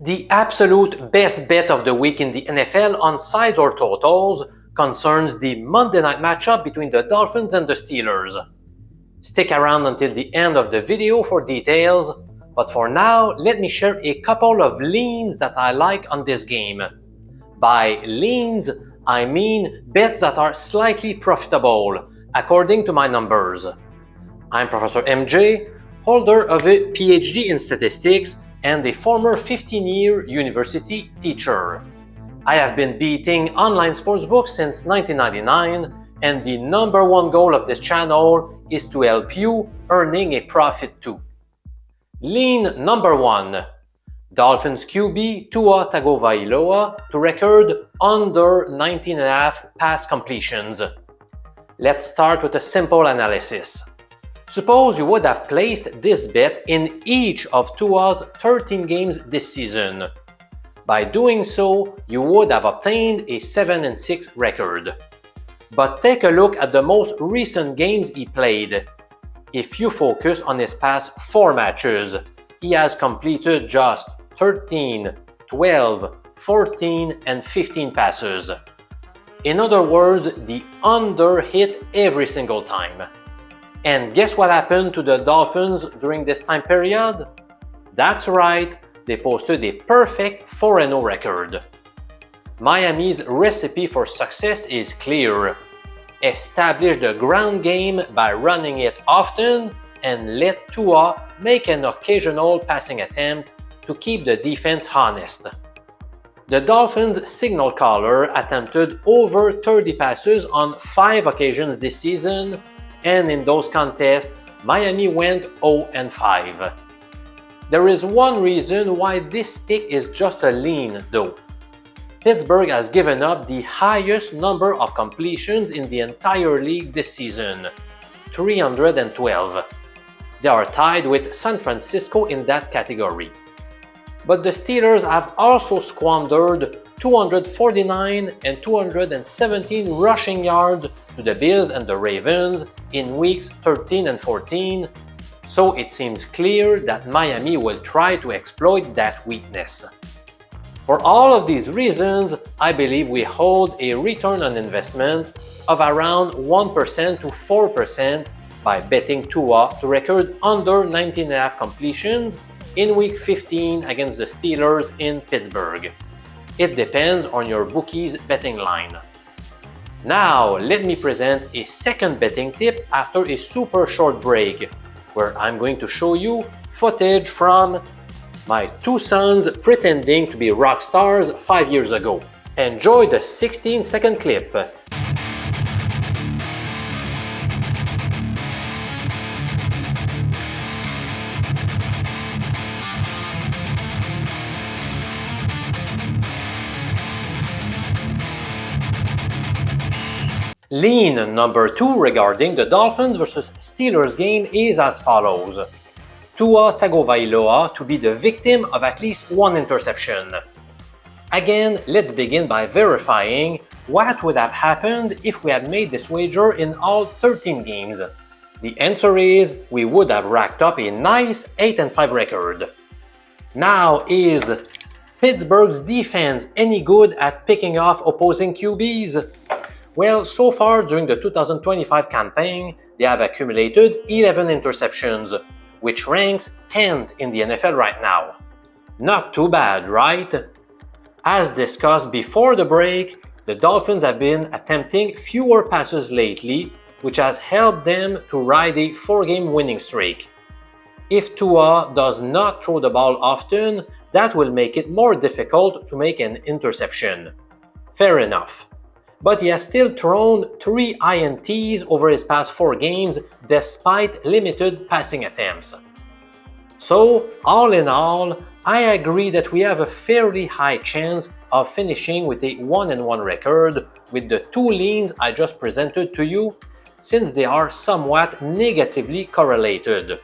The absolute best bet of the week in the NFL on sides or totals concerns the Monday night matchup between the Dolphins and the Steelers. Stick around until the end of the video for details, but for now, let me share a couple of leans that I like on this game. By leans, I mean bets that are slightly profitable, according to my numbers. I'm Professor MJ, holder of a PhD in statistics and a former 15-year university teacher. I have been beating online sportsbooks since 1999, and the number one goal of this channel is to help you earning a profit too. Lean number 1. Dolphins QB Tua Tagovailoa to record under 19.5 pass completions. Let's start with a simple analysis. Suppose you would have placed this bet in each of Tua's 13 games this season. By doing so, you would have obtained a 7-6 record. But take a look at the most recent games he played. If you focus on his past 4 matches, he has completed just 13, 12, 14, and 15 passes. In other words, the under hit every single time. And guess what happened to the Dolphins during this time period? That's right, they posted a perfect 4-0 record. Miami's recipe for success is clear. Establish the ground game by running it often and let Tua make an occasional passing attempt to keep the defense honest. The Dolphins' signal caller attempted over 30 passes on 5 occasions this season, and in those contests, Miami went 0-5. There is one reason why this pick is just a lean, though. Pittsburgh has given up the highest number of completions in the entire league this season, 312. They are tied with San Francisco in that category. But the Steelers have also squandered 249 and 217 rushing yards to the Bills and the Ravens in weeks 13 and 14, so it seems clear that Miami will try to exploit that weakness. For all of these reasons, I believe we hold a return on investment of around 1% to 4% by betting Tua to record under 19.5 completions in Week 15 against the Steelers in Pittsburgh. It depends on your bookie's betting line. Now, let me present a second betting tip after a super short break, where I'm going to show you footage from my 2 sons pretending to be rock stars 5 years ago. Enjoy the 16-second clip. Lean number 2 regarding the Dolphins vs Steelers game is as follows. Tua Tagovailoa to be the victim of at least 1 interception. Again, let's begin by verifying what would have happened if we had made this wager in all 13 games. The answer is we would have racked up a nice 8-5 record. Now, is Pittsburgh's defense any good at picking off opposing QBs? Well, so far during the 2025 campaign, they have accumulated 11 interceptions, which ranks 10th in the NFL right now. Not too bad, right? As discussed before the break, the Dolphins have been attempting fewer passes lately, which has helped them to ride a 4-game winning streak. If Tua does not throw the ball often, that will make it more difficult to make an interception. Fair enough. But he has still thrown 3 INTs over his past 4 games despite limited passing attempts. So, all in all, I agree that we have a fairly high chance of finishing with a 1-1 record with the 2 leans I just presented to you, since they are somewhat negatively correlated.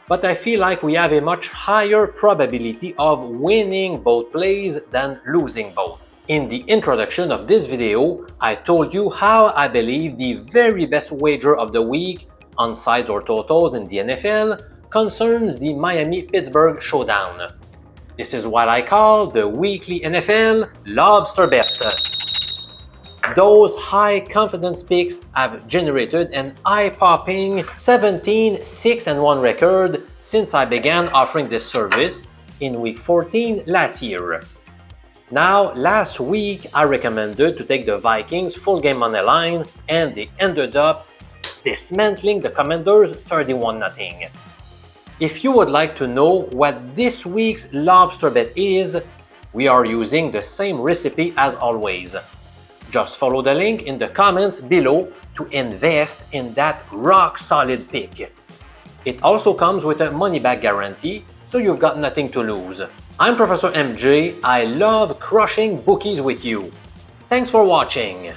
But I feel like we have a much higher probability of winning both plays than losing both. In the introduction of this video, I told you how I believe the very best wager of the week on sides or totals in the NFL concerns the Miami-Pittsburgh showdown. This is what I call the weekly NFL lobster bet. Those high confidence picks have generated an eye-popping 17-6-1 record since I began offering this service in week 14 last year. Now, last week I recommended to take the Vikings full game money line and they ended up dismantling the Commanders 31-0. If you would like to know what this week's lobster bet is, we are using the same recipe as always. Just follow the link in the comments below to invest in that rock-solid pick. It also comes with a money-back guarantee, so you've got nothing to lose. I'm Professor MJ. I love crushing bookies with you. Thanks for watching.